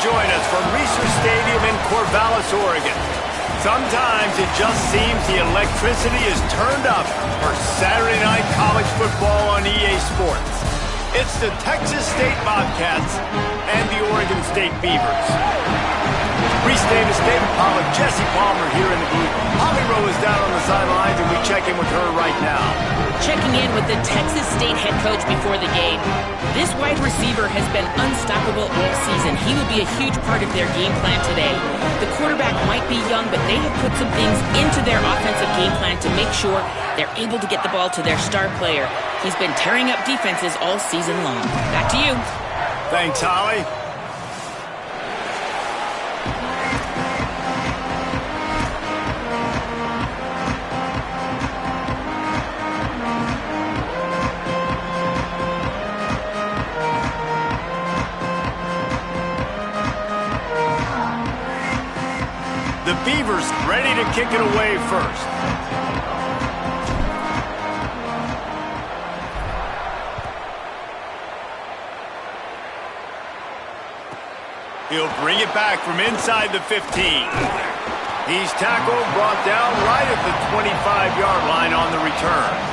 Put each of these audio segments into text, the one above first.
join us from Reser Stadium in Corvallis, Oregon. Sometimes it just seems the electricity is turned up for Saturday night college football on EA Sports. It's the Texas State Bobcats and the Oregon State Beavers. Reese Davis, David Pollack, Jesse Palmer here in the booth. Holly Rowe is down on the sidelines, and we check in with her right now. Checking in with the Texas State head coach before the game. This wide receiver has been unstoppable all season. He will be a huge part of their game plan today. The quarterback might be young, but they have put some things into their offensive game plan to make sure they're able to get the ball to their star player. He's been tearing up defenses all season long. Back to you. Thanks, Holly. The Beavers ready to kick it away first. He'll bring it back from inside the 15. He's tackled, brought down right at the 25-yard line on the return.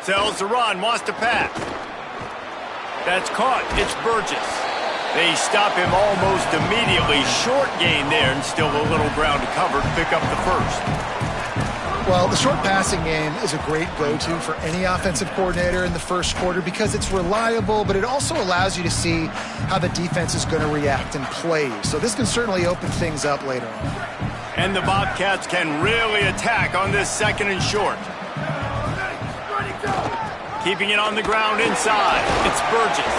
Tells to run, wants to pass. That's caught. It's Burgess. They stop him almost immediately. Short gain there, and still a little ground to cover to pick up the first. Well, the short passing game is a great go-to for any offensive coordinator in the first quarter because it's reliable, but it also allows you to see how the defense is going to react and play. So this can certainly open things up later on. And the Bobcats can really attack on this second and short. Keeping it on the ground inside. It's Burgess.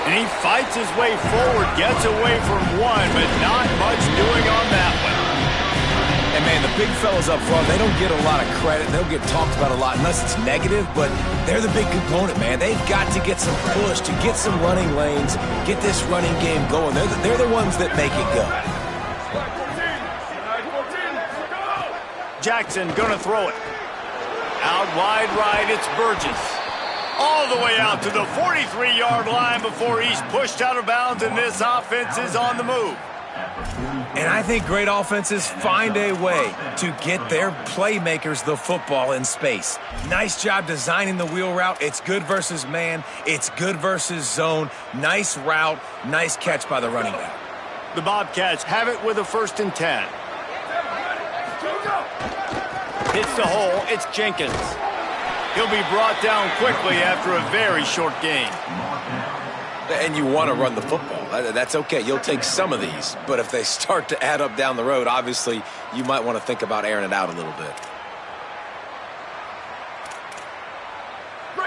And he fights his way forward, gets away from one, but not much doing on that one. And, man, the big fellas up front, they don't get a lot of credit. They don't get talked about a lot unless it's negative, but they're the big component, man. They've got to get some push, to get some running lanes, get this running game going. They're the ones that make it go. Jackson gonna throw it. Out wide right, it's Burgess. All the way out to the 43-yard line before he's pushed out of bounds, and this offense is on the move. And I think great offenses find a way to get their playmakers the football in space. Nice job designing the wheel route. It's good versus man. It's good versus zone. Nice route. Nice catch by the running back. The Bobcats have it with a 1st and 10. Hits the hole. It's Jenkins. He'll be brought down quickly after a very short gain. And you want to run the football. That's okay. You'll take some of these. But if they start to add up down the road, obviously you might want to think about airing it out a little bit.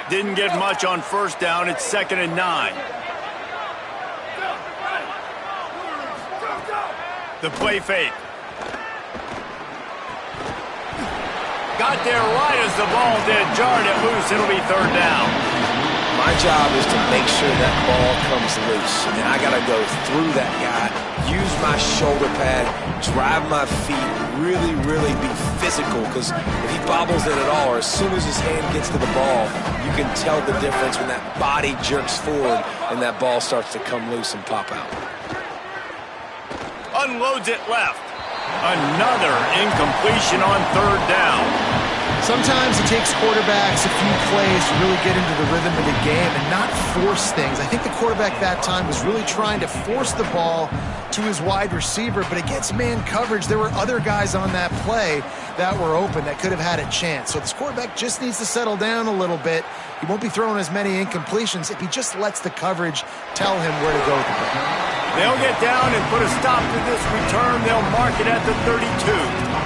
Didn't get much on 1st down. It's 2nd and 9. The play fake. Got there right as the ball did. Jarred it loose. It'll be 3rd down. My job is to make sure that ball comes loose. And I got to go through that guy, use my shoulder pad, drive my feet, really, really be physical. Because if he bobbles it at all, or as soon as his hand gets to the ball, you can tell the difference when that body jerks forward and that ball starts to come loose and pop out. Unloads it left. Another incompletion on 3rd down. Sometimes it takes quarterbacks a few plays to really get into the rhythm of the game and not force things. I think the quarterback that time was really trying to force the ball to his wide receiver, but against man coverage, there were other guys on that play that were open that could have had a chance. So this quarterback just needs to settle down a little bit. He won't be throwing as many incompletions if he just lets the coverage tell him where to go with the ball. They'll get down and put a stop to this return. They'll mark it at the 32.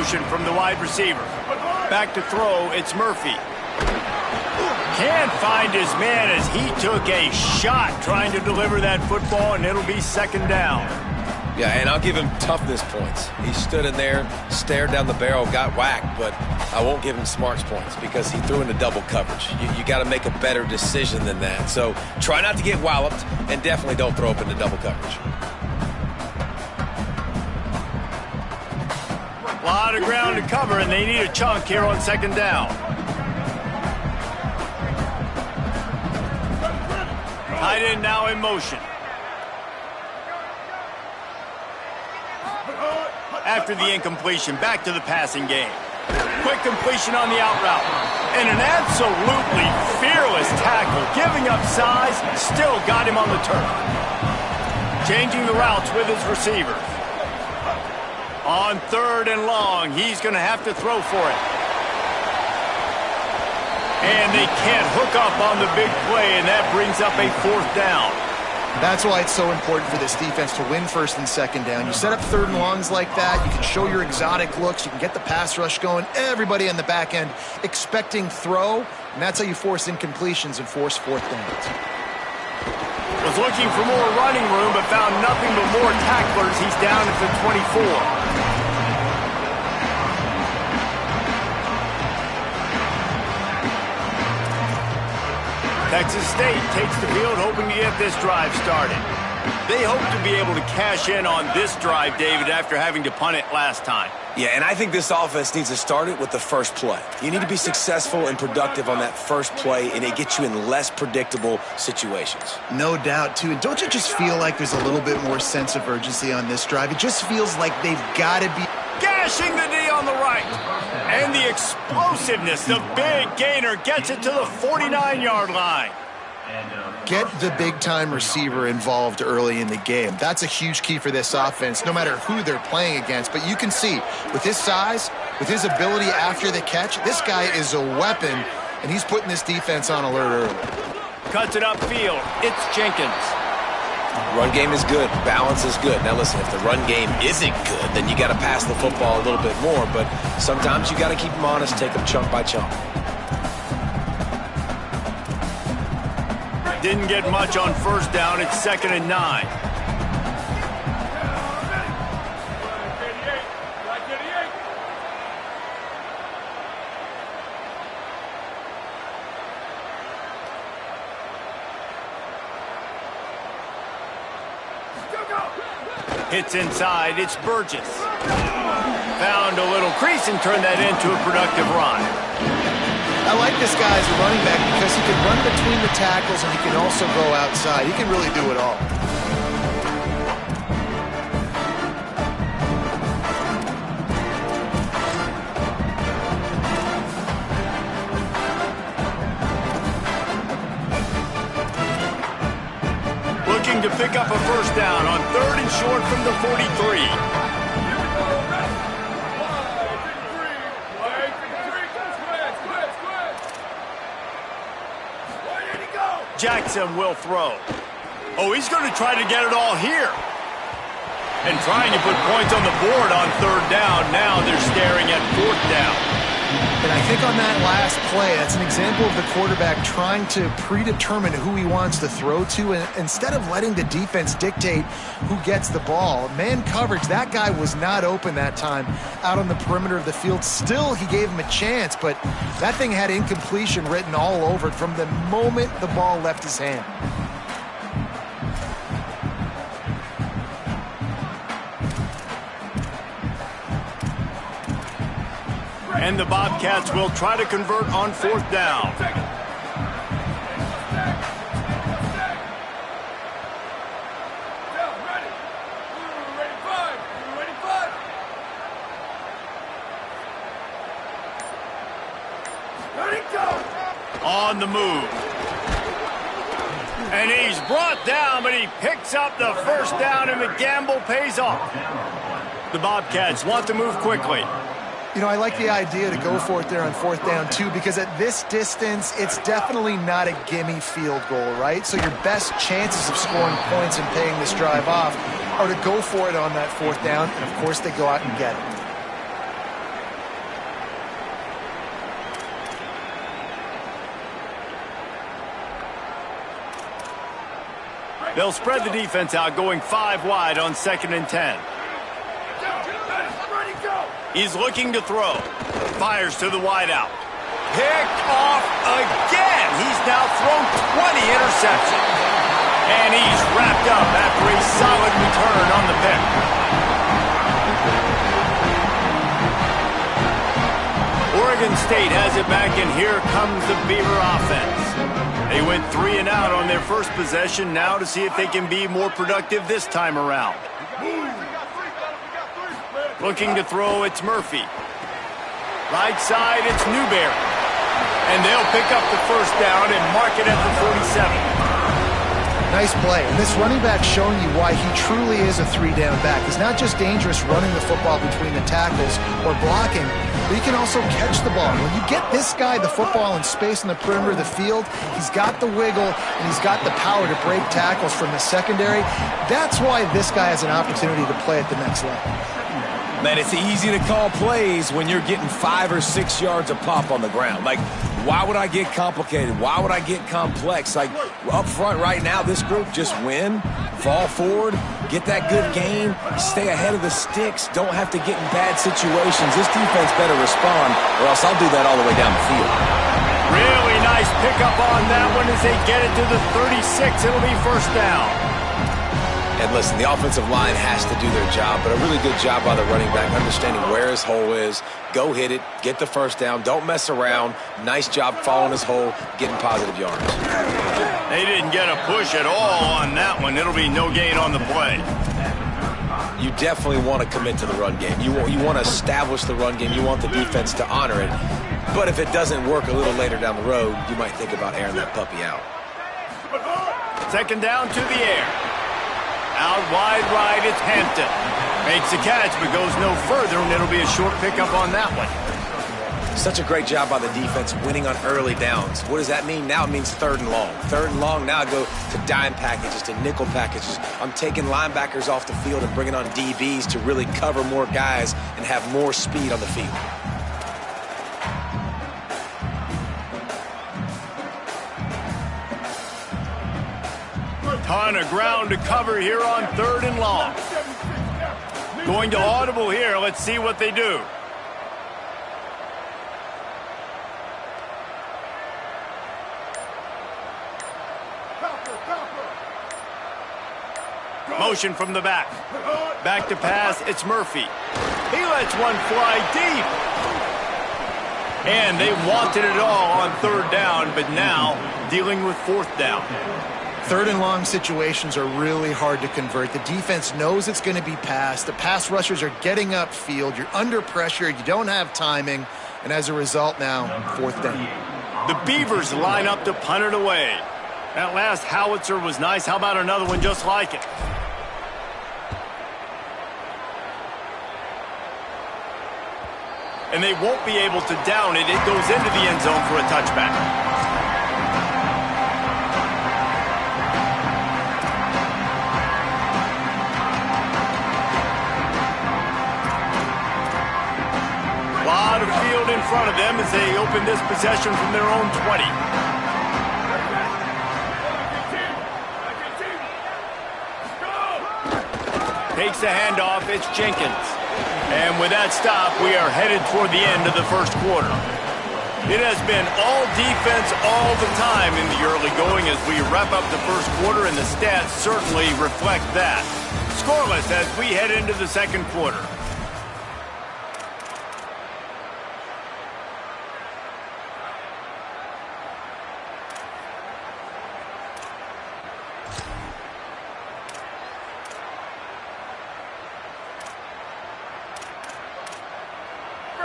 motion from the wide receiver. Back to throw, it's Murphy. Can't find his man as he took a shot trying to deliver that football, and it'll be second down. Yeah, and I'll give him toughness points. He stood in there, stared down the barrel, got whacked, but I won't give him smarts points because he threw into double coverage. You got to make a better decision than that. So try not to get walloped, and definitely don't throw up into double coverage. A lot of ground to cover, and they need a chunk here on second down. Tight end now in motion. After the incompletion, back to the passing game. Quick completion on the out route. And an absolutely fearless tackle, giving up size, still got him on the turf. Changing the routes with his receivers. On third and long, he's going to have to throw for it. And they can't hook up on the big play, and that brings up a fourth down. That's why it's so important for this defense to win first and second down. You set up third and longs like that, you can show your exotic looks, you can get the pass rush going, everybody on the back end expecting throw, and that's how you force incompletions and force fourth downs. Was looking for more running room, but found nothing but more tacklers. He's down at the 24. Texas State takes the field, hoping to get this drive started. They hope to be able to cash in on this drive, David, after having to punt it last time. Yeah, and I think this offense needs to start it with the first play. You need to be successful and productive on that first play, and it gets you in less predictable situations. No doubt, too. And don't you just feel like there's a little bit more sense of urgency on this drive? It just feels like they've got to be... Gashing the D on the right. And the explosiveness, the big gainer gets it to the 49-yard line. Get the big-time receiver involved early in the game. That's a huge key for this offense, no matter who they're playing against. But you can see, with his size, with his ability after the catch, this guy is a weapon, and he's putting this defense on alert early. Cuts it upfield. It's Jenkins. Run game is good. Balance is good. Now listen, if the run game isn't good, then you got to pass the football a little bit more. But sometimes you got to keep them honest, take them chunk by chunk. Didn't get much on first down. It's 2nd and 9. Hits inside. It's Burgess. Found a little crease and turned that into a productive run. I like this guy as a running back because he can run between the tackles and he can also go outside. He can really do it all. Looking to pick up a first down on 3rd and short from the 43. Jackson will throw. Oh, he's going to try to get it all here. And trying to put points on the board on 3rd down. Now they're staring at 4th down. And I think on that last play, that's an example of the quarterback trying to predetermine who he wants to throw to, and instead of letting the defense dictate who gets the ball. Man coverage, that guy was not open that time out on the perimeter of the field. Still, he gave him a chance, but that thing had incompletion written all over it from the moment the ball left his hand. And the Bobcats will try to convert on 4th down. On the move. And he's brought down, but he picks up the first down, and the gamble pays off. The Bobcats want to move quickly. You know, I like the idea to go for it there on 4th down, too, because at this distance, it's definitely not a gimme field goal, right? So your best chances of scoring points and paying this drive off are to go for it on that 4th down, and, of course, they go out and get it. They'll spread the defense out, going 5 wide on 2nd and 10. He's looking to throw. Fires to the wideout. Picked off again. He's now thrown 20 interceptions. And he's wrapped up after a solid return on the pick. Oregon State has it back, and here comes the Beaver offense. They went 3 and out on their first possession, now to see if they can be more productive this time around. Looking to throw, it's Murphy. Right side, it's Newberry. And they'll pick up the first down and mark it at the 47. Nice play. And this running back showing you why he truly is a 3-down back. He's not just dangerous running the football between the tackles or blocking, but he can also catch the ball. When you get this guy the football in space in the perimeter of the field, he's got the wiggle and he's got the power to break tackles from the secondary. That's why this guy has an opportunity to play at the next level. Man, it's easy to call plays when you're getting 5 or 6 yards a pop on the ground. Like, why would I get complicated? Why would I get complex? Like, up front right now, this group just win, fall forward, get that good gain, stay ahead of the sticks, don't have to get in bad situations. This defense better respond, or else I'll do that all the way down the field. Really nice pickup on that one as they get it to the 36. It'll be first down. And listen, the offensive line has to do their job, but a really good job by the running back, understanding where his hole is. Go hit it, get the first down, don't mess around. Nice job following his hole, getting positive yards. They didn't get a push at all on that one. It'll be no gain on the play. You definitely want to commit to the run game. You want to establish the run game. You want the defense to honor it. But if it doesn't work a little later down the road, you might think about airing that puppy out. 2nd down to the air. Out wide right, it's Hampton. Makes the catch, but goes no further, and it'll be a short pickup on that one. Such a great job by the defense winning on early downs. What does that mean? Now it means 3rd and long. 3rd and long, now I go to dime packages, to nickel packages. I'm taking linebackers off the field and bringing on DBs to really cover more guys and have more speed on the field. Ton of ground to cover here on 3rd and long. Going to audible here. Let's see what they do. Motion from the back. Back to pass. It's Murphy. He lets one fly deep. And they wanted it all on 3rd down, but now dealing with 4th down. 3rd and long situations are really hard to convert. The defense knows it's going to be passed. The pass rushers are getting upfield. You're under pressure. You don't have timing. And as a result now, 4th down. The Beavers line up to punt it away. That last howitzer was nice. How about another one just like it? And they won't be able to down it. It goes into the end zone for a touchback. Lot of field in front of them as they open this possession from their own 20. Takes the handoff, it's Jenkins. And with that stop, we are headed toward the end of the first quarter. It has been all defense all the time in the early going as we wrap up the first quarter, and the stats certainly reflect that. Scoreless as we head into the second quarter.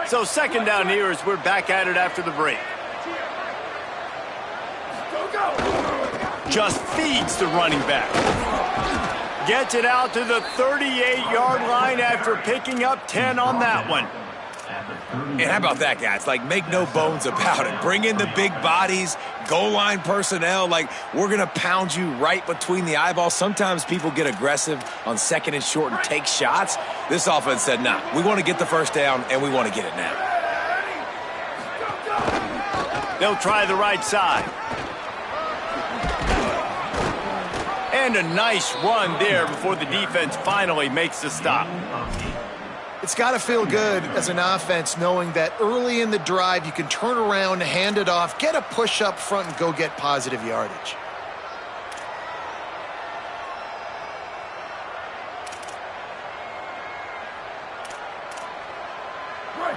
So 2nd down here as we're back at it after the break. Just feeds the running back. Gets it out to the 38-yard line after picking up 10 on that one. And how about that, guys? Like, make no bones about it. Bring in the big bodies, goal line personnel. Like, we're going to pound you right between the eyeballs. Sometimes people get aggressive on 2nd and short and take shots. This offense said, nah, we want to get the first down, and we want to get it now. They'll try the right side. And And a nice run there before the defense finally makes the stop. It's got to feel good as an offense knowing that early in the drive you can turn around, hand it off, get a push up front, and go get positive yardage.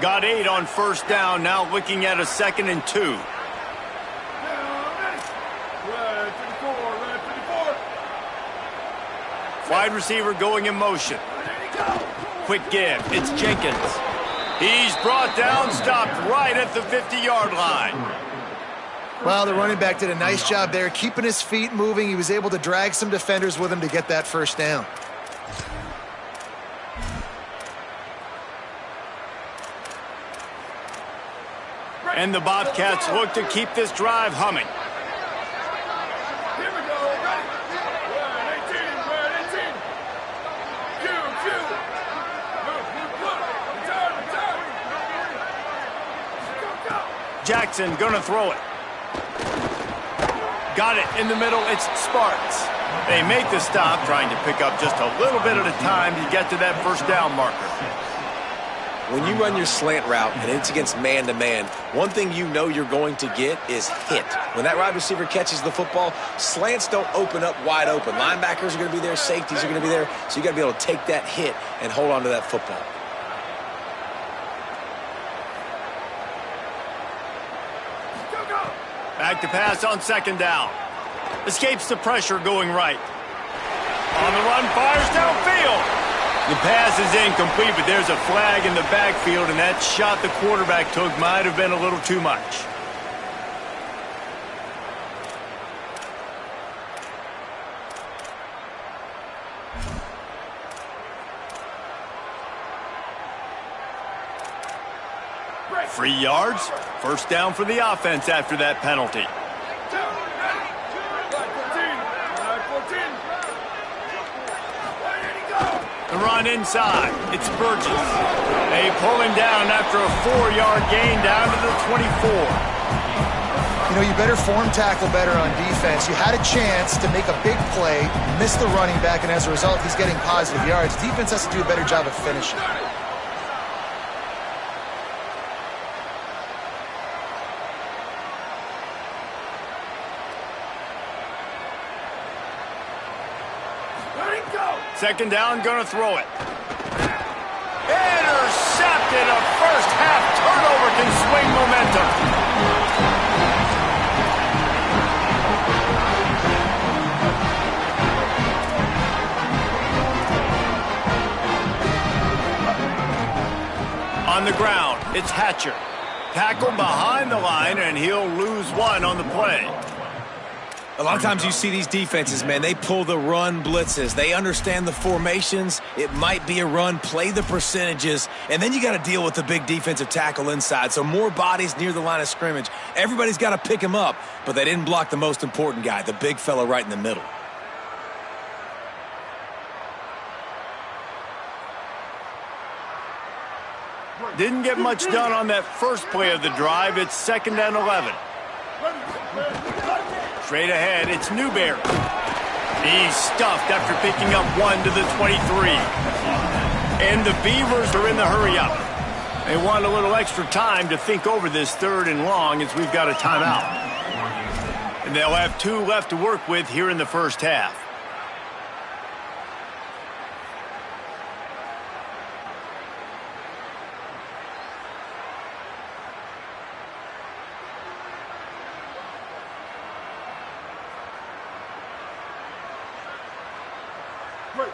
Got 8 on first down, now looking at a 2nd and 2. Wide receiver going in motion. Quick give. It's Jenkins. He's brought down, stopped right at the 50-yard line. Well, the running back did a nice job there, keeping his feet moving. He was able to drag some defenders with him to get that first down. And the Bobcats look to keep this drive humming. Jackson gonna throw it. Got it in the middle. It's Sparks. They make the stop, trying to pick up just a little bit at a time to get to that first down marker. When you run your slant route and it's against man-to-man, one thing you know you're going to get is hit. When that wide receiver catches the football, slants don't open up wide open. Linebackers are going to be there, safeties are going to be there, so you got to be able to take that hit and hold on to that football. Back to pass on 2nd down. Escapes the pressure going right. On the run, fires downfield. The pass is incomplete, but there's a flag in the backfield, and that shot the quarterback took might have been a little too much. Free yards. First down for the offense after that penalty. The run inside. It's Burgess. They pull him down after a 4-yard gain down to the 24. You know, you better form tackle better on defense. You had a chance to make a big play, missed the running back, and as a result, he's getting positive yards. Defense has to do a better job of finishing. Second down, gonna throw it. Intercepted. A first half turnover can swing momentum. On the ground, it's Hatcher. Tackled behind the line, and he'll lose 1 on the play. A lot of times you see these defenses, man, they pull the run blitzes. They understand the formations. It might be a run, play the percentages, and then you got to deal with the big defensive tackle inside. So more bodies near the line of scrimmage. Everybody's got to pick him up, but they didn't block the most important guy, the big fella right in the middle. Didn't get much done on that first play of the drive. It's 2nd and 11. Straight ahead, it's Newberry. He's stuffed after picking up 1 to the 23. And the Beavers are in the hurry-up. They want a little extra time to think over this 3rd and long as we've got a timeout. And they'll have 2 left to work with here in the first half.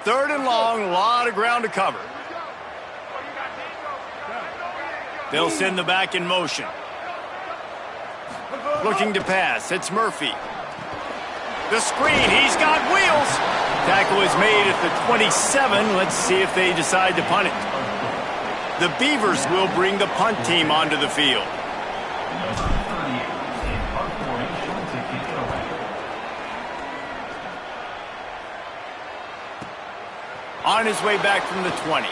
Third and long, a lot of ground to cover. They'll send the back in motion. Looking to pass, it's Murphy. The screen, he's got wheels. Tackle is made at the 27. Let's see if they decide to punt it. The Beavers will bring the punt team onto the field. On his way back from the 20.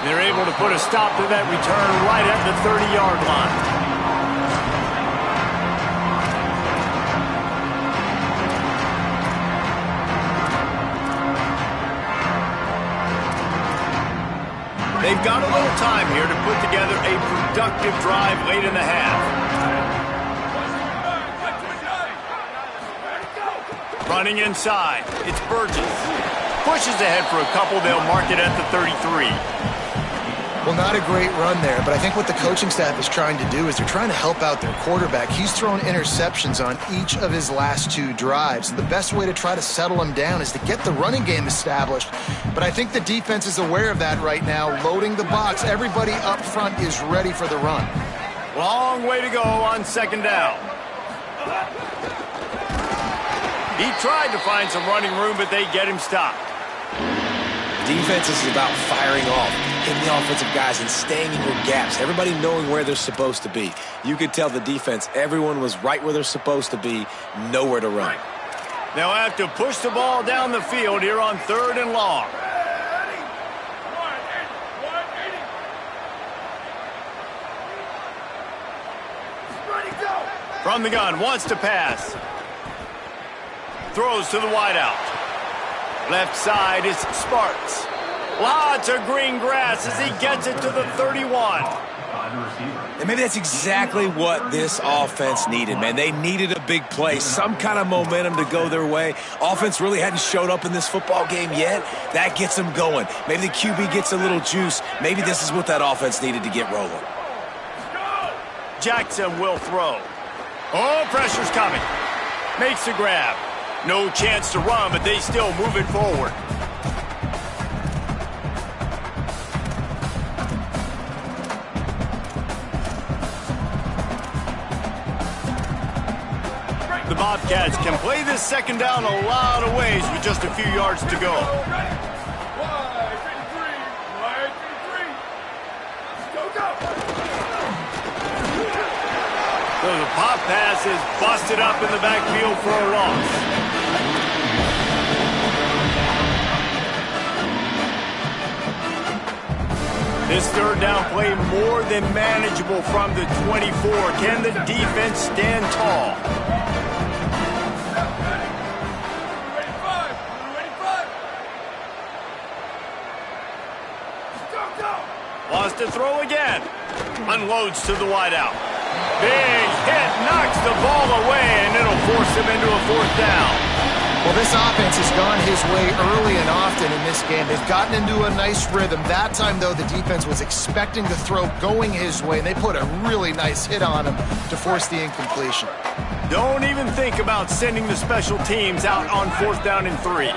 They're able to put a stop to that return right at the 30-yard line. They've got a little time here to put together a productive drive late in the half. Running inside, it's Burgess. Pushes ahead for a couple, they'll mark it at the 33. Well, not a great run there, but I think what the coaching staff is trying to do is they're trying to help out their quarterback. He's thrown interceptions on each of his last 2 drives. The best way to try to settle him down is to get the running game established. But I think the defense is aware of that right now, loading the box. Everybody up front is ready for the run. Long way to go on second down. He tried to find some running room, but they get him stopped. Defense is about firing off, hitting the offensive guys and staying in your gaps. Everybody knowing where they're supposed to be. You could tell the defense, everyone was right where they're supposed to be, nowhere to run. They'll have to push the ball down the field here on 3rd and long. From the gun, wants to pass. Throws to the wideout. Left side is Sparks. Lots of green grass as he gets it to the 31. And maybe that's exactly what this offense needed, man. They needed a big play, some kind of momentum to go their way. Offense really hadn't showed up in this football game yet. That gets them going. Maybe the QB gets a little juice. Maybe this is what that offense needed to get rolling. Jackson will throw. Oh, pressure's coming. Makes the grab. No chance to run, but they still move it forward. The Bobcats can play this second down a lot of ways with just a few yards to go. So the pop pass is busted up in the backfield for a loss. This third down play more than manageable from the 24. Can the defense stand tall? Wants to throw again. Unloads to the wideout. Big hit, knocks the ball away, and it'll force him into a 4th down. Well, this offense has gone his way early and often in this game. They've gotten into a nice rhythm. That time, though, the defense was expecting the throw going his way, and they put a really nice hit on him to force the incompletion. Don't even think about sending the special teams out on 4th down and 3.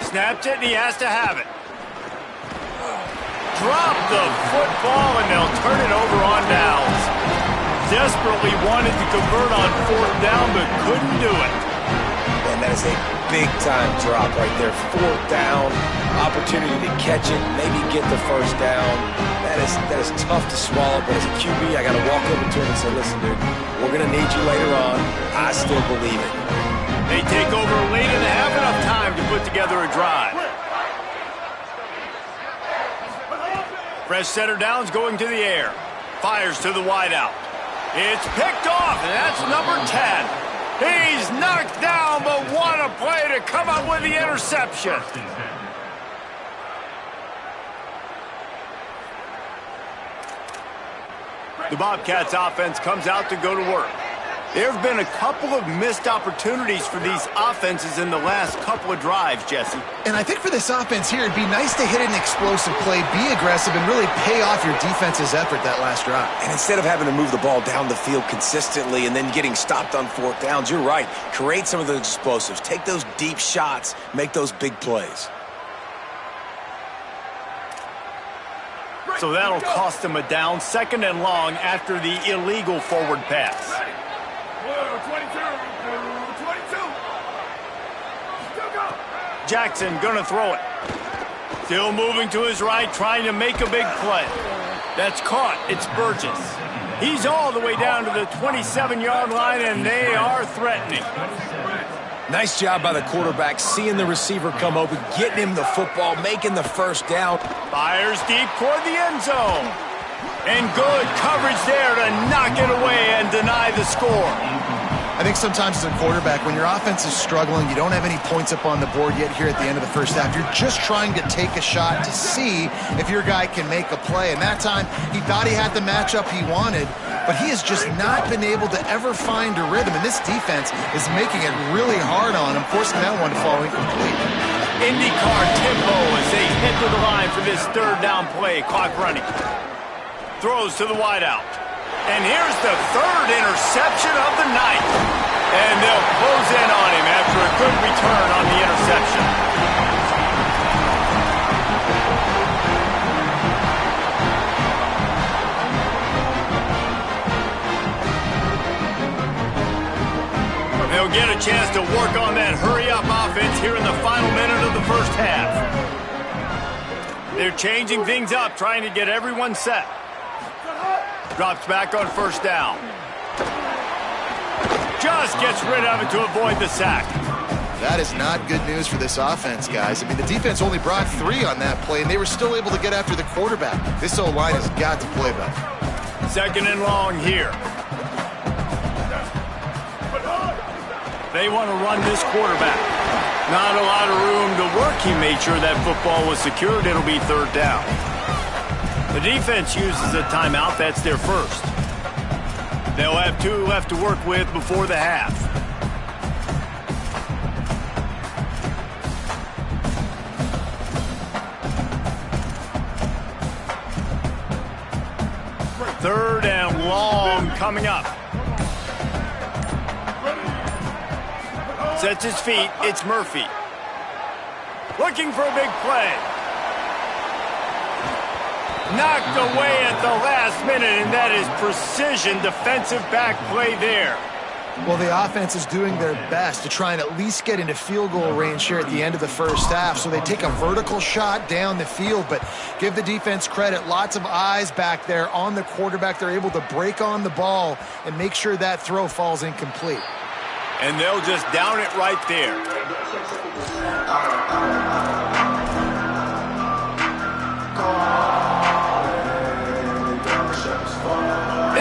Snaps it, and he has to have it. Drop the football, and they'll turn it over on downs. Desperately wanted to convert on 4th down, but couldn't do it. And that is a big-time drop right there. 4th down, opportunity to catch it, maybe get the 1st down. That is tough to swallow, but as a QB, I got to walk over to him and say, listen, dude, we're going to need you later on. I still believe it. They take over late and have enough time to put together a drive. Fresh center downs going to the air. Fires to the wideout. It's picked off, and that's number 10. He's knocked down, but what a play to come up with the interception. The Bobcats offense comes out to go to work. There have been a couple of missed opportunities for these offenses in the last couple of drives, Jesse. And I think for this offense here, it'd be nice to hit an explosive play, be aggressive, and really pay off your defense's effort that last drive. And instead of having to move the ball down the field consistently and then getting stopped on 4th downs, you're right. Create some of those explosives. Take those deep shots. Make those big plays. So that'll cost them a down, 2nd and long after the illegal forward pass. 22. Jackson gonna throw it. Still moving to his right, trying to make a big play. That's caught. It's Burgess. He's all the way down to the 27-yard line, and they are threatening. Nice job by the quarterback, seeing the receiver come open, getting him the football, making the 1st down. Fires deep toward the end zone. And good coverage there to knock it away and deny the score. I think sometimes as a quarterback, when your offense is struggling, you don't have any points up on the board yet here at the end of the first half. You're just trying to take a shot to see if your guy can make a play. And that time, he thought he had the matchup he wanted, but he has just not been able to ever find a rhythm. And this defense is making it really hard on him, forcing that one to fall incomplete. IndyCar tempo as they head to the line for this third down play. Clock running. Throws to the wideout. And here's the third interception of the night. And they'll close in on him after a good return on the interception. They'll get a chance to work on that hurry-up offense here in the final minute of the first half. They're changing things up, trying to get everyone set. Drops back on first down. Just gets rid of it to avoid the sack. That is not good news for this offense, guys. I mean, the defense only brought 3 on that play, and they were still able to get after the quarterback. This O-line has got to play better. Second and long here. They want to run this quarterback. Not a lot of room to work. He made sure that football was secured. It'll be third down. The defense uses a timeout. That's their first. They'll have 2 left to work with before the half. Third and long coming up. Sets his feet. It's Murphy. Looking for a big play. Knocked away at the last minute, and that is precision defensive back play there. Well, the offense is doing their best to try and at least get into field goal range here at the end of the first half. So they take a vertical shot down the field, but give the defense credit. Lots of eyes back there on the quarterback. They're able to break on the ball and make sure that throw falls incomplete. And they'll just down it right there.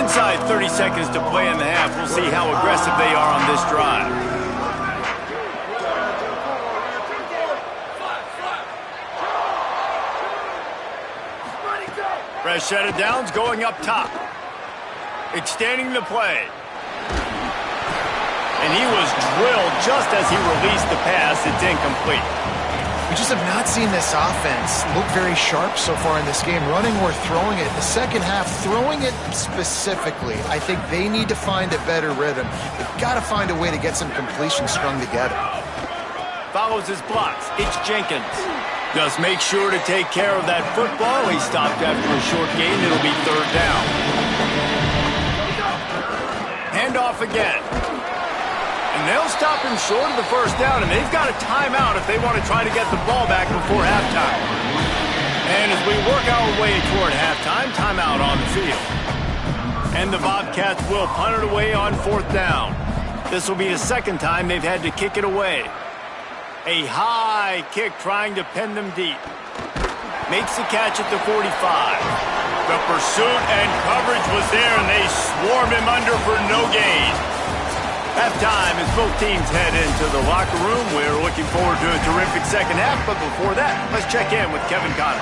Inside 30 seconds to play in the half. We'll see how aggressive they are on this drive. Fresh set of downs going up top. Extending the play. And he was drilled just as he released the pass. It's incomplete. We just have not seen this offense look very sharp so far in this game, running or throwing it. The second half, throwing it specifically, I think they need to find a better rhythm. They've got to find a way to get some completions strung together. Follows his blocks. It's Jenkins. Just make sure to take care of that football. He stopped after a short gain. It'll be third down. Handoff again. And they'll stop him short of the first down, and they've got a timeout if they want to try to get the ball back before halftime. And as we work our way toward halftime, timeout on the field. And the Bobcats will punt it away on fourth down. This will be the second time they've had to kick it away. A high kick trying to pin them deep. Makes the catch at the 45. The pursuit and coverage was there, and they swarmed him under for no gain. Halftime as both teams head into the locker room. We're looking forward to a terrific second half, but before that, let's check in with Kevin Connors.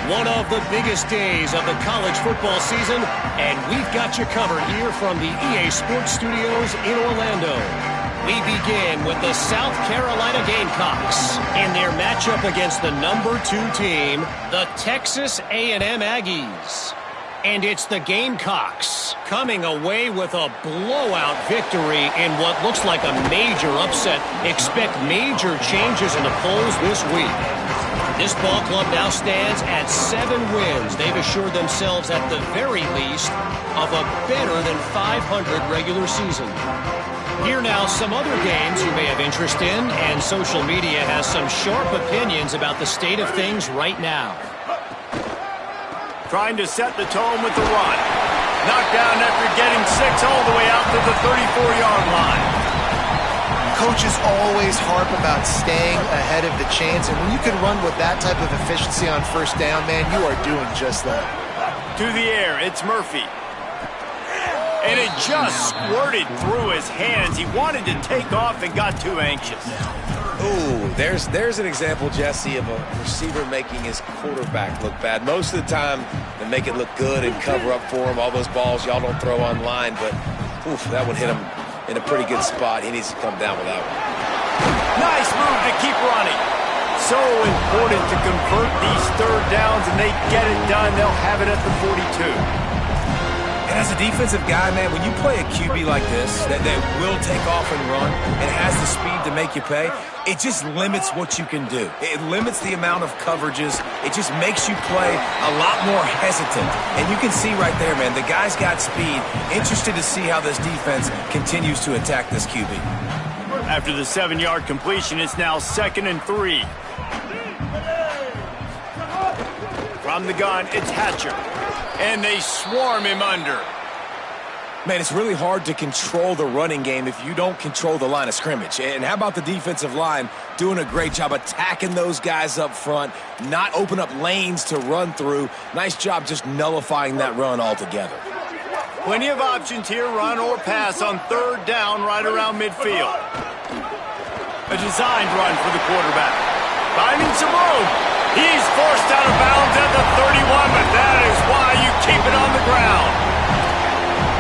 One of the biggest days of the college football season, and we've got you covered here from the EA Sports Studios in Orlando. We begin with the South Carolina Gamecocks in their matchup against the number 2 team, the Texas A&M Aggies. And it's the Gamecocks coming away with a blowout victory in what looks like a major upset. Expect major changes in the polls this week. This ball club now stands at 7 wins. They've assured themselves at the very least of a better than 500 regular season. Here now some other games you may have interest in, and social media has some sharp opinions about the state of things right now. Trying to set the tone with the run. Knocked down after getting 6 all the way out to the 34-yard line. Coaches always harp about staying ahead of the chains, and when you can run with that type of efficiency on first down, man, you are doing just that. To the air, it's Murphy. And it just squirted through his hands. He wanted to take off and got too anxious. Ooh, there's an example, Jesse, of a receiver making his quarterback look bad. Most of the time, they make it look good and cover up for him. All those balls y'all don't throw online, but oof, that would hit him in a pretty good spot. He needs to come down with that one. Nice move to keep running. So important to convert these third downs, and they get it done. They'll have it at the 42. And as a defensive guy, man, when you play a QB like this, that will take off and run and has the speed to make you pay, it just limits what you can do. It limits the amount of coverages. It just makes you play a lot more hesitant. And you can see right there, man, the guy's got speed. Interested to see how this defense continues to attack this QB. After the 7-yard completion, it's now 2nd and 3. From the gun, it's Hatcher. And they swarm him under. Man, it's really hard to control the running game if you don't control the line of scrimmage. And how about the defensive line doing a great job attacking those guys up front, not open up lanes to run through. Nice job just nullifying that run altogether. Plenty of options here, run or pass on 3rd down right around midfield. A designed run for the quarterback. Finding some room. He's forced out of bounds at the 31, but that is why you keep it on the ground.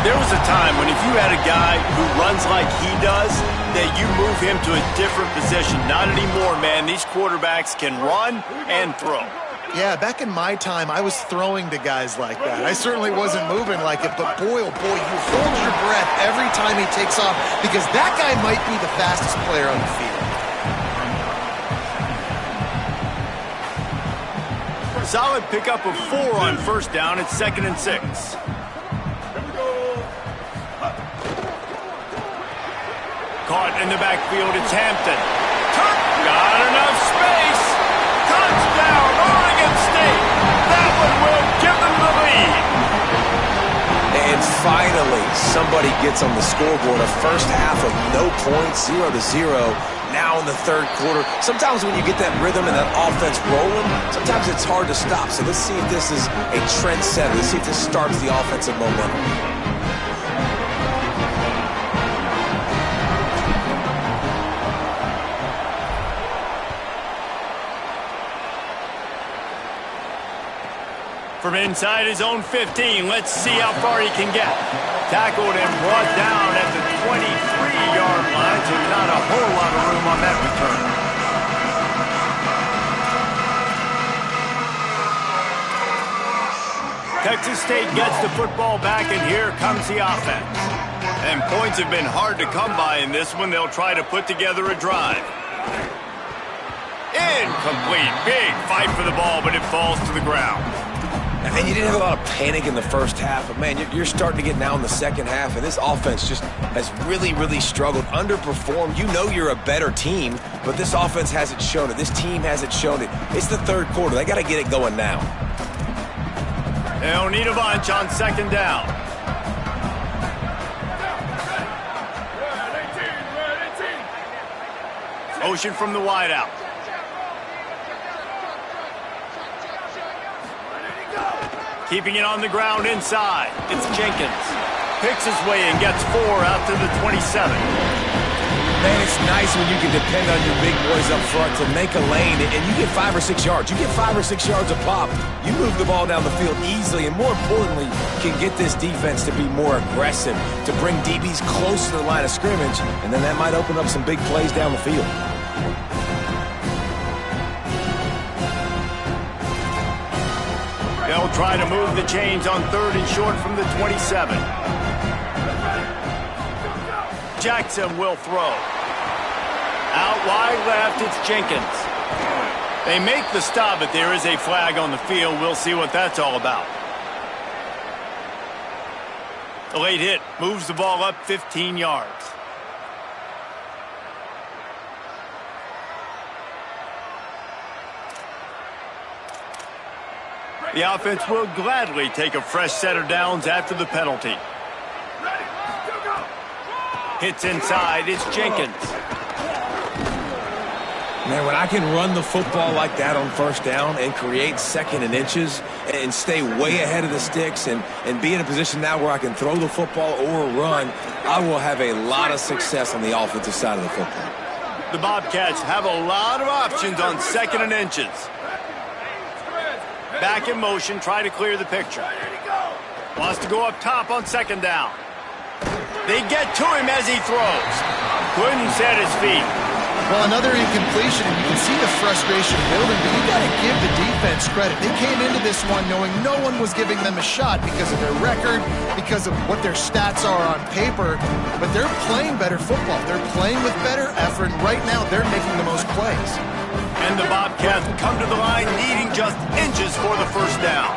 There was a time when if you had a guy who runs like he does, that you move him to a different position. Not anymore, man. These quarterbacks can run and throw. Yeah, back in my time, I was throwing to guys like that. I certainly wasn't moving like it, but boy, oh boy, you hold your breath every time he takes off because that guy might be the fastest player on the field. Solid pickup of 4 on 1st down. It's 2nd and 6. Caught in the backfield, it's Hampton. Got enough space. Touchdown, Oregon State. That one will give them the lead. And finally, somebody gets on the scoreboard. A first half of no points, 0-0. Now in the 3rd quarter. Sometimes when you get that rhythm and that offense rolling, sometimes it's hard to stop. So let's see if this is a trendsetter. Let's see if this starts the offensive momentum. From inside his own 15, let's see how far he can get. Tackled and brought down at the 23-yard line, so not a whole lot of room on that return. Texas State gets the football back, and here comes the offense. And points have been hard to come by in this one. They'll try to put together a drive. Incomplete. Big fight for the ball, but it falls to the ground. And you didn't have a lot of panic in the first half, but man, you're starting to get now in the second half, and this offense just has really, really struggled, underperformed. You know you're a better team, but this offense hasn't shown it. This team hasn't shown it. It's the 3rd quarter. They got to get it going now. They'll need a bunch on 2nd down. Motion from the wideout. Keeping it on the ground inside. It's Jenkins. Picks his way and gets 4 out to the 27. Man, it's nice when you can depend on your big boys up front to make a lane, and you get 5 or 6 yards. You get 5 or 6 yards a pop. You move the ball down the field easily, and more importantly, can get this defense to be more aggressive, to bring DBs close to the line of scrimmage, and then that might open up some big plays down the field. They'll try to move the chains on 3rd and short from the 27. Jackson will throw. Out wide left, it's Jenkins. They make the stop, but there is a flag on the field. We'll see what that's all about. The late hit moves the ball up 15 yards. The offense will gladly take a fresh set of downs after the penalty. Hits inside, it's Jenkins. Man, when I can run the football like that on first down and create second and inches and stay way ahead of the sticks and be in a position now where I can throw the football or run, I will have a lot of success on the offensive side of the football. The Bobcats have a lot of options on second and inches. Back in motion, try to clear the picture. Wants to go up top on second down. They get to him as he throws. Couldn't set his feet. Well, another incompletion, and you can see the frustration building, but you got to give the defense credit. They came into this one knowing no one was giving them a shot because of their record, because of what their stats are on paper, but they're playing better football. They're playing with better effort, and right now they're making the most plays. And the Bobcats come to the line needing just inches for the first down.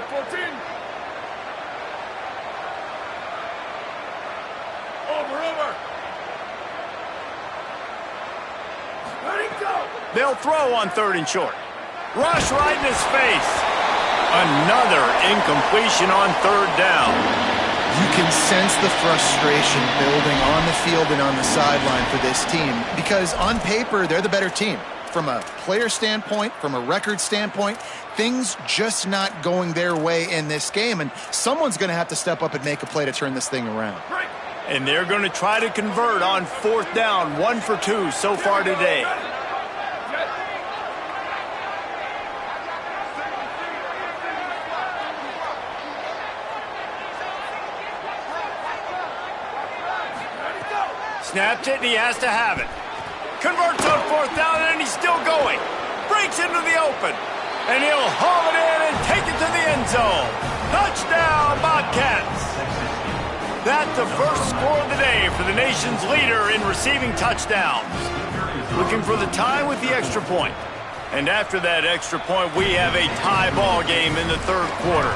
14. Over. Ready, go. They'll throw on third and short. Rush right in his face. Another incompletion on third down. You can sense the frustration building on the field and on the sideline for this team because on paper, they're the better team. From a player standpoint, from a record standpoint, things just not going their way in this game, and someone's going to have to step up and make a play to turn this thing around. And they're going to try to convert on fourth down, 1 for 2 so far today. Snapped it, and he has to have it. Converts on fourth down, and he's still going. Breaks into the open, and he'll haul it in and take it to the end zone. Touchdown, Bobcats! That's the first score of the day for the nation's leader in receiving touchdowns. Looking for the tie with the extra point. And after that extra point, we have a tie ball game in the third quarter.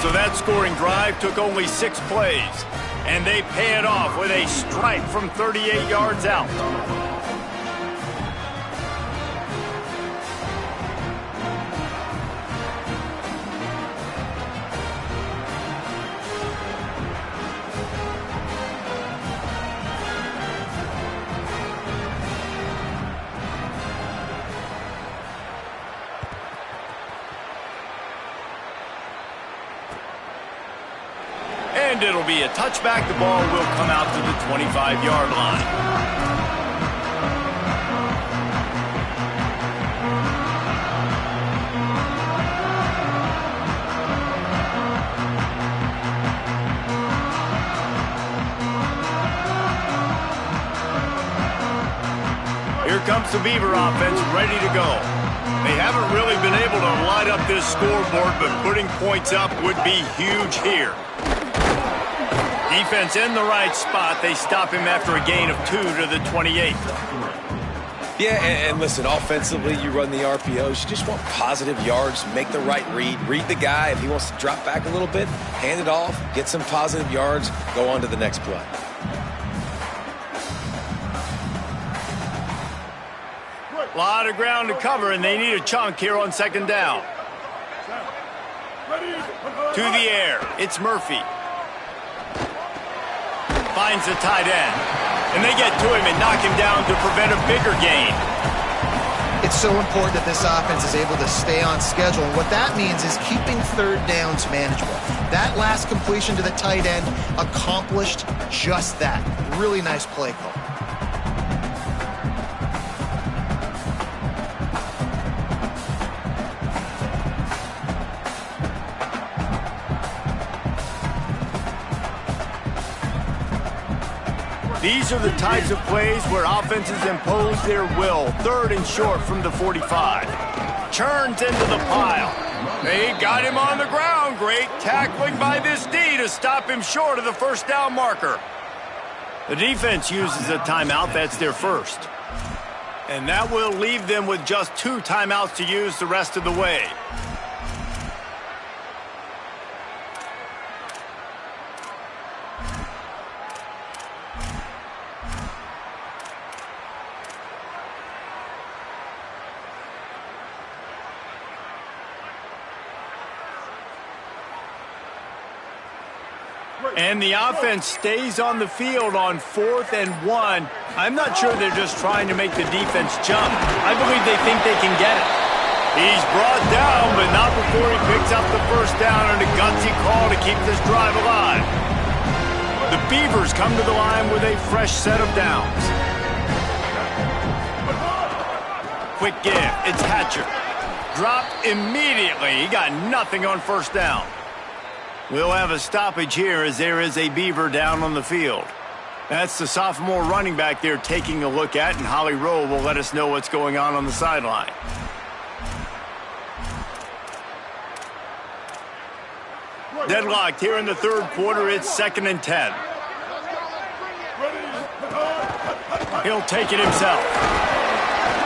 So that scoring drive took only 6 plays. And they pay it off with a strike from 38 yards out. And it'll be a touchback. The ball will come out to the 25-yard line. Here comes the Beaver offense ready to go. They haven't really been able to light up this scoreboard, but putting points up would be huge here. Defense in the right spot. They stop him after a gain of 2 to the 28. Yeah, and listen, offensively, you run the RPOs. You just want positive yards, make the right read the guy. If he wants to drop back a little bit, hand it off, get some positive yards, go on to the next play. A lot of ground to cover, and they need a chunk here on second down. To the air, it's Murphy. Finds the tight end. And they get to him and knock him down to prevent a bigger gain. It's so important that this offense is able to stay on schedule. And what that means is keeping third downs manageable. That last completion to the tight end accomplished just that. Really nice play call. These are the types of plays where offenses impose their will. Third and short from the 45. Churns into the pile. They got him on the ground. Great tackling by this D to stop him short of the first down marker. The defense uses a timeout. That's their first. And that will leave them with just 2 timeouts to use the rest of the way. And the offense stays on the field on 4th and 1. I'm not sure they're just trying to make the defense jump. I believe they think they can get it. He's brought down, but not before he picks up the first down on a gutsy call to keep this drive alive. The Beavers come to the line with a fresh set of downs. Quick give. It's Hatcher. Dropped immediately. He got nothing on first down. We'll have a stoppage here as there is a Beaver down on the field. That's the sophomore running back they're taking a look at, and Holly Rowe will let us know what's going on the sideline. Deadlocked here in the third quarter. It's 2nd and 10. He'll take it himself.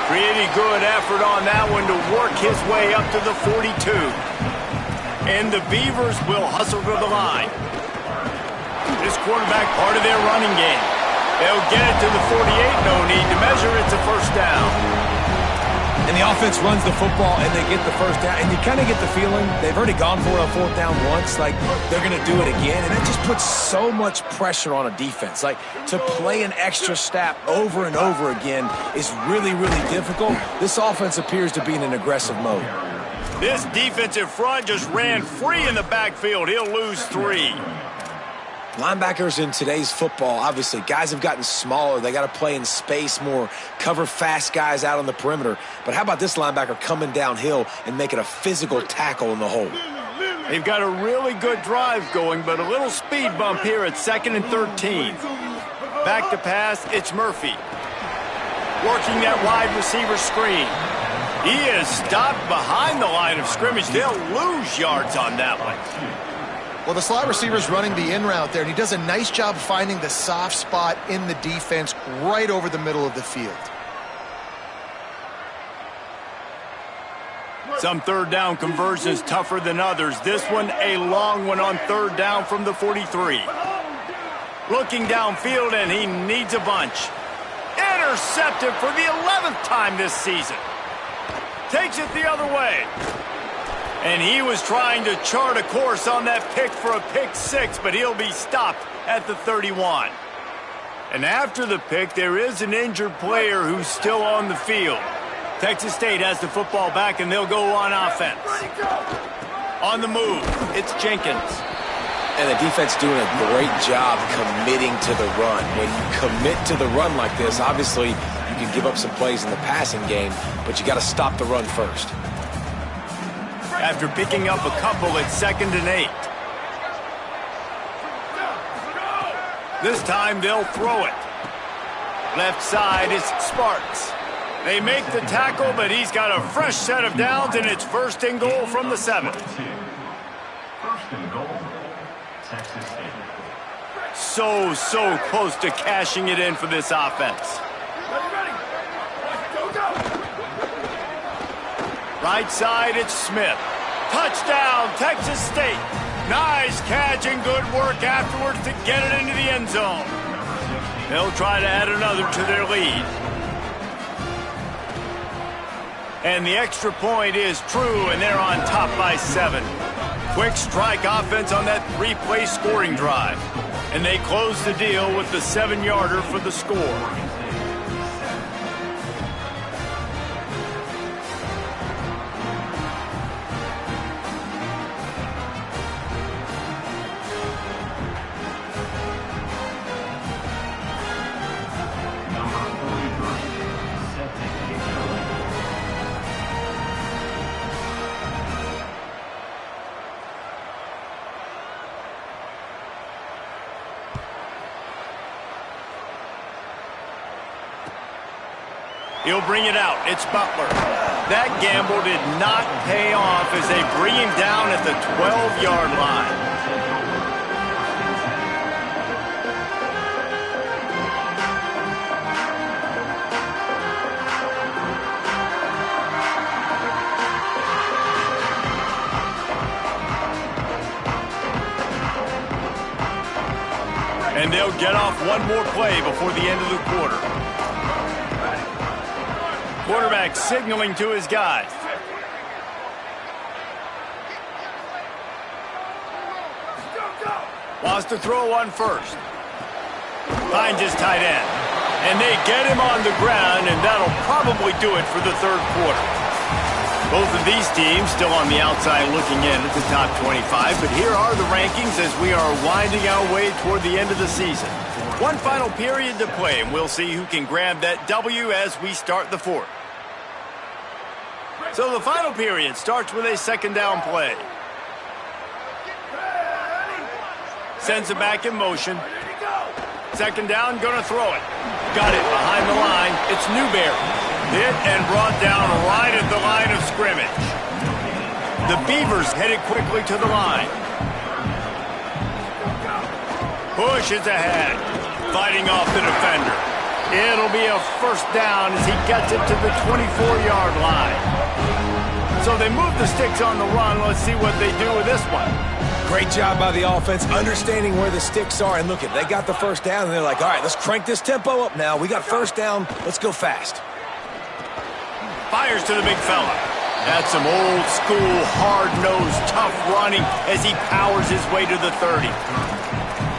Pretty good effort on that one to work his way up to the 42. And the Beavers will hustle to the line. This quarterback part of their running game. They'll get it to the 48. No need to measure. It's a first down. And the offense runs the football, and they get the first down. And you kind of get the feeling they've already gone for it on 4th down once. Like, they're going to do it again. And it just puts so much pressure on a defense. Like, to play an extra snap over and over again is really, really difficult. This offense appears to be in an aggressive mode. This defensive front just ran free in the backfield. He'll lose 3. Linebackers in today's football, obviously, guys have gotten smaller. They got to play in space more, cover fast guys out on the perimeter. But how about this linebacker coming downhill and making a physical tackle in the hole? They've got a really good drive going, but a little speed bump here at 2nd and 13. Back to pass, it's Murphy. Working that wide receiver screen. He is stopped behind the line of scrimmage. They'll lose yards on that one. Well, the slot receiver's running the in route there, and he does a nice job finding the soft spot in the defense right over the middle of the field. Some third down conversions tougher than others. This one a long one on 3rd down from the 43. Looking downfield, and he needs a bunch. Intercepted for the 11th time this season. Takes it the other way. And he was trying to chart a course on that pick for a pick 6, but he'll be stopped at the 31. And after the pick, there is an injured player who's still on the field. Texas State has the football back, and they'll go on offense. On the move, it's Jenkins. And the defense doing a great job committing to the run. When you commit to the run like this, obviously you can give up some plays in the passing game, but you got to stop the run first. After picking up a couple, it's 2nd and 8. This time they'll throw it. Left side is Sparks. They make the tackle, but he's got a fresh set of downs, and it's 1st and goal from the 7. 1st and goal, Texas State. So close to cashing it in for this offense. Right side, it's Smith. Touchdown, Texas State. Nice catch and good work afterwards to get it into the end zone. They'll try to add another to their lead. And the extra point is true, and they're on top by 7. Quick strike offense on that 3-play scoring drive. And they close the deal with the 7-yarder for the score. He'll bring it out. It's Butler. That gamble did not pay off as they bring him down at the 12-yard line. And they'll get off one more play before the end of the quarter. Quarterback signaling to his guys. Wants to throw on first. Finds his tight end. And they get him on the ground, and that'll probably do it for the third quarter. Both of these teams still on the outside looking in at the top 25, but here are the rankings as we are winding our way toward the end of the season. One final period to play, and we'll see who can grab that W as we start the fourth. So the final period starts with a second down play. Sends it back in motion. Second down, gonna throw it. Got it behind the line. It's Newberry. Hit and brought down right at the line of scrimmage. The Beavers headed quickly to the line. Pushes ahead. Fighting off the defender. It'll be a first down as he gets it to the 24-yard line. So they move the sticks on the run. Let's see what they do with this one. Great job by the offense, understanding where the sticks are. And look, they got the first down, and they're like, all right, let's crank this tempo up now. We got first down. Let's go fast. Fires to the big fella. That's some old-school, hard-nosed, tough running as he powers his way to the 30.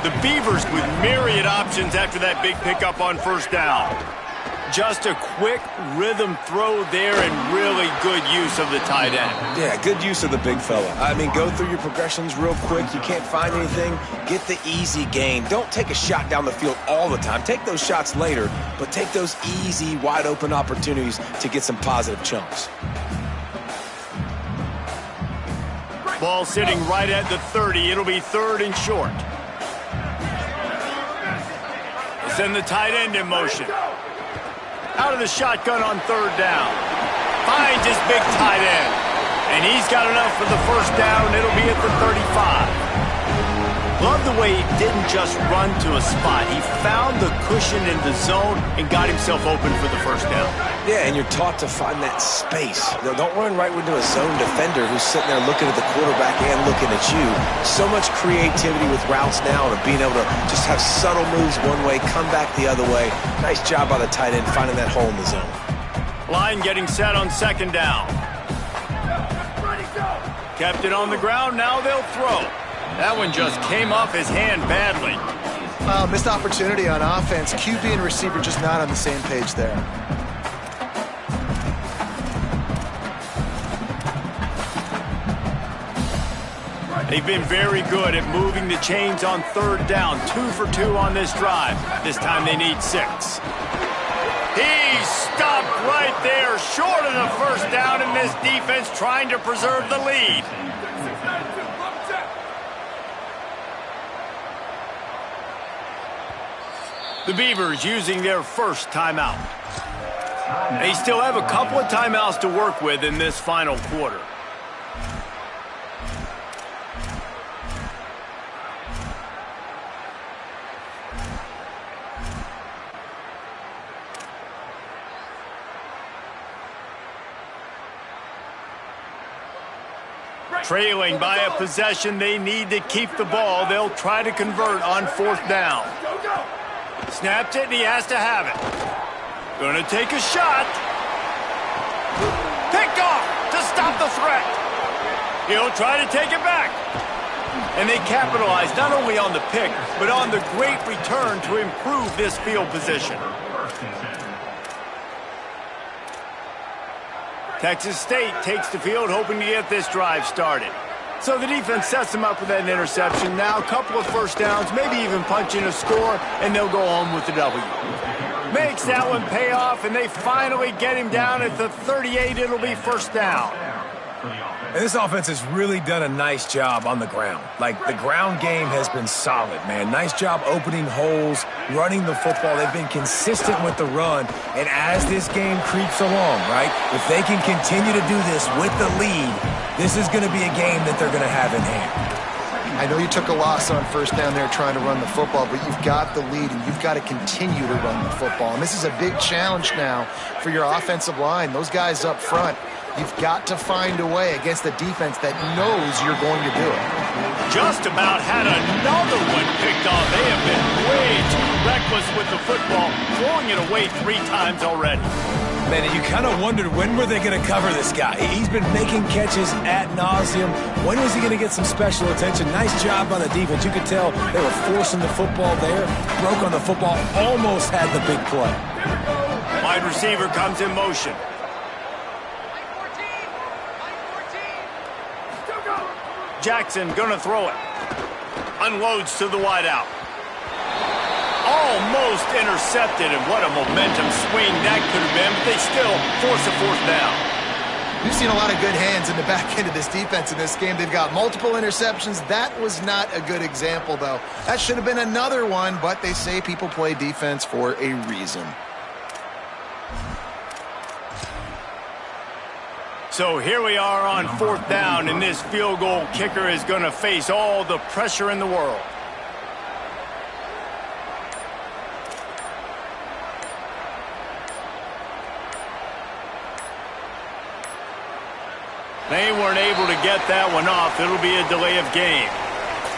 The Beavers with myriad options after that big pickup on first down. Just a quick rhythm throw there and really good use of the tight end. Yeah, good use of the big fella. I mean, go through your progressions real quick. You can't find anything. Get the easy gain. Don't take a shot down the field all the time. Take those shots later, but take those easy, wide-open opportunities to get some positive chunks. Ball sitting right at the 30. It'll be third and short. Send the tight end in motion. Out of the shotgun on third down. Finds his big tight end. And he's got enough for the first down. It'll be at the 35. Love the way he didn't just run to a spot. He found the cushion in the zone and got himself open for the first down. Yeah, and you're taught to find that space. Don't run right into a zone defender who's sitting there looking at the quarterback and looking at you. So much creativity with routes now and being able to just have subtle moves one way, come back the other way. Nice job by the tight end finding that hole in the zone. Line getting set on second down. Kept it on the ground, now they'll throw. That one just came off his hand badly. Missed opportunity on offense. QB and receiver just not on the same page there. They've been very good at moving the chains on third down. 2 for 2 on this drive. This time they need 6. He stopped right there, short of the first down, in this defense trying to preserve the lead. The Beavers using their first timeout. They still have a couple of timeouts to work with in this final quarter. Trailing by a possession, they need to keep the ball. They'll try to convert on fourth down. Snapped it, and he has to have it. Gonna take a shot. Picked off to stop the threat. He'll try to take it back. And they capitalize not only on the pick, but on the great return to improve this field position. Texas State takes the field, hoping to get this drive started. So the defense sets them up with that interception. Now a couple of first downs, maybe even punching a score, and they'll go home with the W. Makes that one pay off, and they finally get him down at the 38. It'll be first down. And this offense has really done a nice job on the ground. Like, the ground game has been solid, man. Nice job opening holes, running the football. They've been consistent with the run. And as this game creeps along, right, if they can continue to do this with the lead, this is going to be a game that they're going to have in hand. I know you took a loss on first down there trying to run the football, but you've got the lead, and you've got to continue to run the football. And this is a big challenge now for your offensive line. Those guys up front, you've got to find a way against a defense that knows you're going to do it. Just about had another one picked off. They have been way too reckless reckless with the football, throwing it away 3 times already. Man, you kind of wondered when were they going to cover this guy. He's been making catches ad nauseum. When was he going to get some special attention? Nice job by the defense. You could tell they were forcing the football there. Broke on the football, almost had the big play. Wide receiver comes in motion. Jackson gonna throw it. Unloads to the wideout. Almost intercepted, and what a momentum swing that could have been, but they still force a 4th down. We've seen a lot of good hands in the back end of this defense in this game. They've got multiple interceptions. That was not a good example, though. That should have been another one, but they say people play defense for a reason. So here we are on 4th down, and this field goal kicker is going to face all the pressure in the world. They weren't able to get that one off. It'll be a delay of game.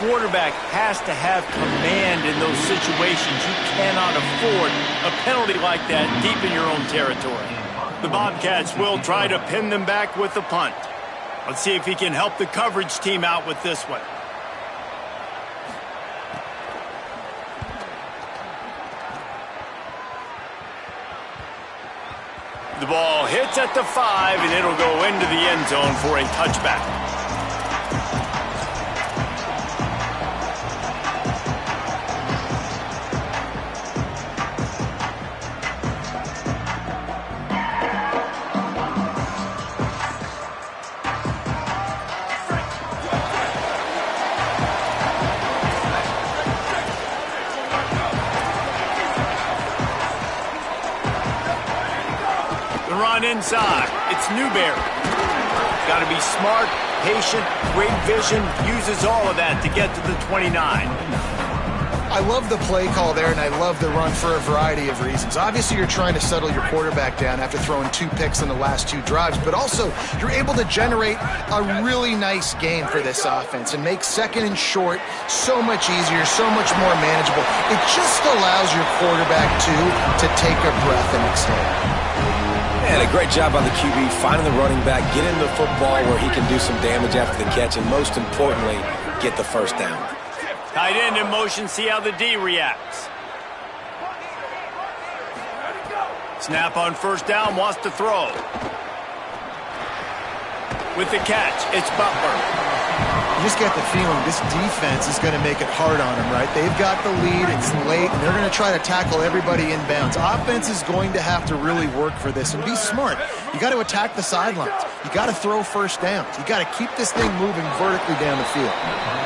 Quarterback has to have command in those situations. You cannot afford a penalty like that deep in your own territory. The Bobcats will try to pin them back with the punt. Let's see if he can help the coverage team out with this one. The ball hits at the 5, and it'll go into the end zone for a touchback. Run inside. It's Newberry. Got to be smart, patient, great vision. Uses all of that to get to the 29. I love the play call there, and I love the run for a variety of reasons. Obviously, you're trying to settle your quarterback down after throwing 2 picks in the last 2 drives, but also you're able to generate a really nice game for this offense and make 2nd and short so much easier, so much more manageable. It just allows your quarterback to take a breath and exhale. And a great job by the QB, finding the running back, getting the football where he can do some damage after the catch, and most importantly, get the 1st down. Tight end in motion, see how the D reacts. Snap on 1st down, wants to throw. With the catch, it's Butler. You just get the feeling this defense is going to make it hard on them, right? They've got the lead, it's late, and they're going to try to tackle everybody inbounds. Offense is going to have to really work for this and be smart. You got to attack the sidelines. You got to throw 1st downs. You got to keep this thing moving vertically down the field.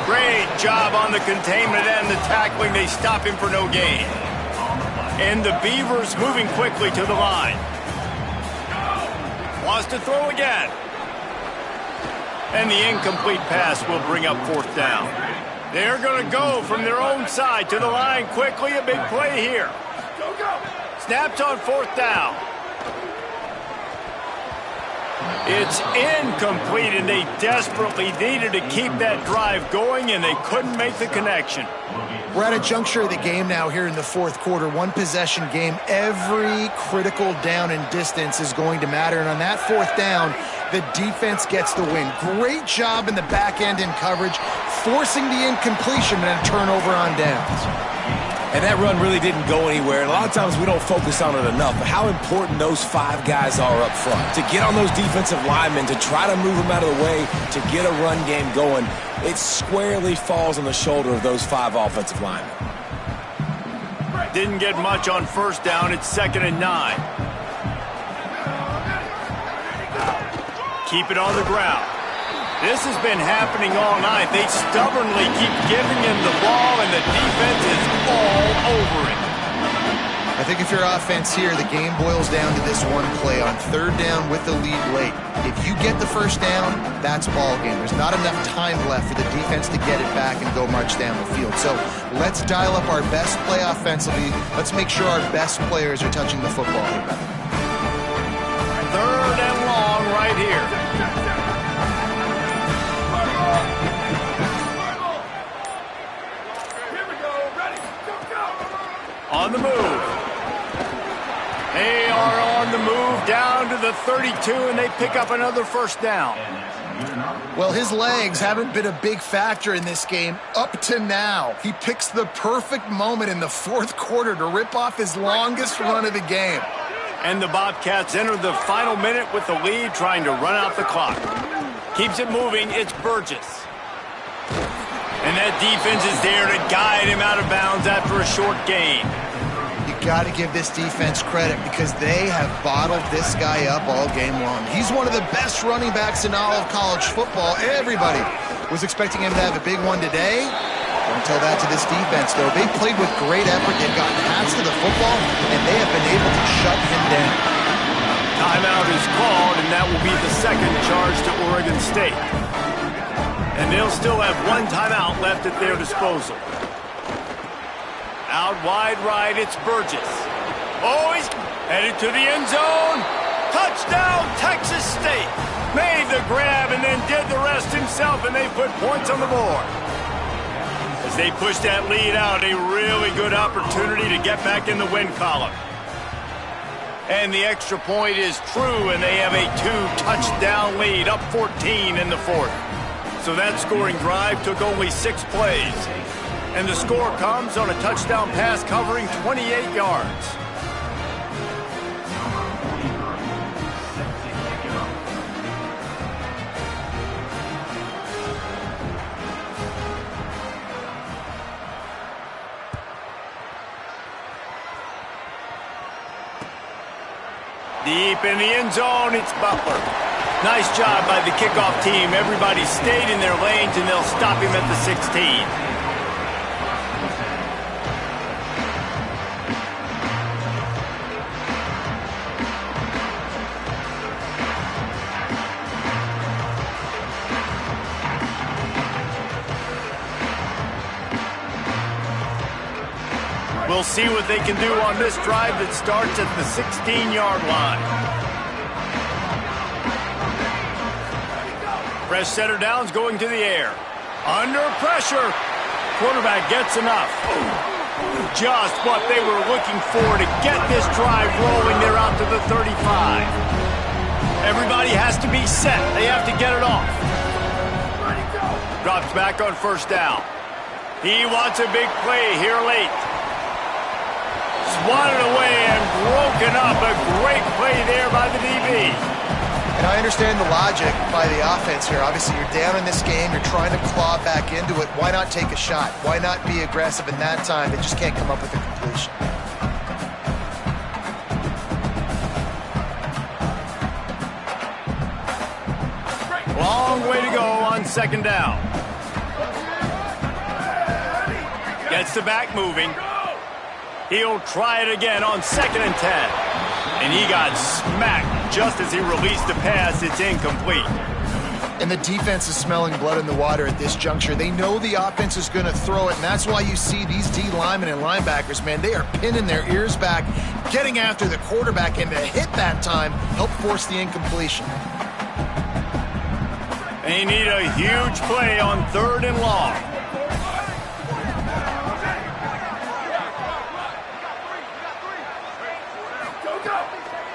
Great job on the containment and the tackling. They stop him for no gain. And the Beavers moving quickly to the line. Wants to throw again. And the incomplete pass will bring up 4th down. They're going to go from their own side to the line quickly. A big play here. Snaps on 4th down. It's incomplete, and they desperately needed to keep that drive going, and they couldn't make the connection. We're at a juncture of the game now here in the 4th quarter. 1-possession game. Every critical down and distance is going to matter. And on that 4th down, the defense gets the win. Great job in the back end in coverage, forcing the incompletion and a turnover on downs. And that run really didn't go anywhere. And a lot of times we don't focus on it enough, but how important those 5 guys are up front. To get on those defensive linemen, to try to move them out of the way, to get a run game going, it squarely falls on the shoulder of those 5 offensive linemen. Didn't get much on 1st down. It's 2nd and 9. Keep it on the ground. This has been happening all night. They stubbornly keep giving him the ball, and the defense is all over it. I think if you're offense here, the game boils down to this one play on 3rd down with the lead late. If you get the 1st down, that's ball game. There's not enough time left for the defense to get it back and go march down the field. So let's dial up our best play offensively. Let's make sure our best players are touching the football here. 3rd and long right here. On the move. They are on the move down to the 32, and they pick up another first down. Well, his legs haven't been a big factor in this game up to now. He picks the perfect moment in the fourth quarter to rip off his longest run of the game. And the Bobcats enter the final minute with the lead, trying to run out the clock. Keeps it moving, it's Burgess. And that defense is there to guide him out of bounds after a short gain. You got to give this defense credit because they have bottled this guy up all game long. He's one of the best running backs in all of college football. Everybody was expecting him to have a big one today. Don't tell that to this defense, though. They played with great effort. They've gotten halves to the football, and they have been able to shut him down. Timeout is called, and that will be the second charge to Oregon State. And they'll still have one timeout left at their disposal. Out wide right, it's Burgess. Oh, he's headed to the end zone. Touchdown, Texas State. Made the grab and then did the rest himself, and they put points on the board. As they push that lead out, a really good opportunity to get back in the win column. And the extra point is true, and they have a 2-touchdown lead, up 14 in the fourth. So that scoring drive took only 6 plays. And the score comes on a touchdown pass covering 28 yards. Deep in the end zone, it's Butler. Nice job by the kickoff team. Everybody stayed in their lanes, and they'll stop him at the 16. We'll see what they can do on this drive that starts at the 16-yard line. Fresh center downs going to the air. Under pressure. Quarterback gets enough. Just what they were looking for to get this drive rolling. They're out to the 35. Everybody has to be set. They have to get it off. Drops back on first down. He wants a big play here late. Swatted away and broken up. A great play there by the DB. And I understand the logic by the offense here. Obviously, you're down in this game. You're trying to claw back into it. Why not take a shot? Why not be aggressive in that time? They just can't come up with a completion. Long way to go on second down. Gets the back moving. He'll try it again on 2nd and 10. And he got smacked just as he released the pass. It's incomplete. And the defense is smelling blood in the water at this juncture. They know the offense is going to throw it, and that's why you see these D linemen and linebackers, man, they are pinning their ears back, getting after the quarterback, and to hit that time, help force the incompletion. They need a huge play on 3rd and long.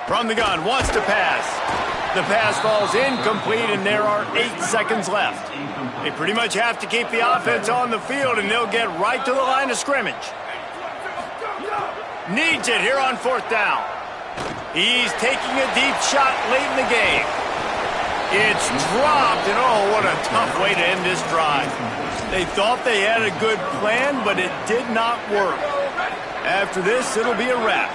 From the gun, wants to pass. The pass falls incomplete, and there are 8 seconds left. They pretty much have to keep the offense on the field, and they'll get right to the line of scrimmage. Needs it here on 4th down. He's taking a deep shot late in the game. It's dropped, and oh, what a tough way to end this drive. They thought they had a good plan, but it did not work. After this, it'll be a wrap.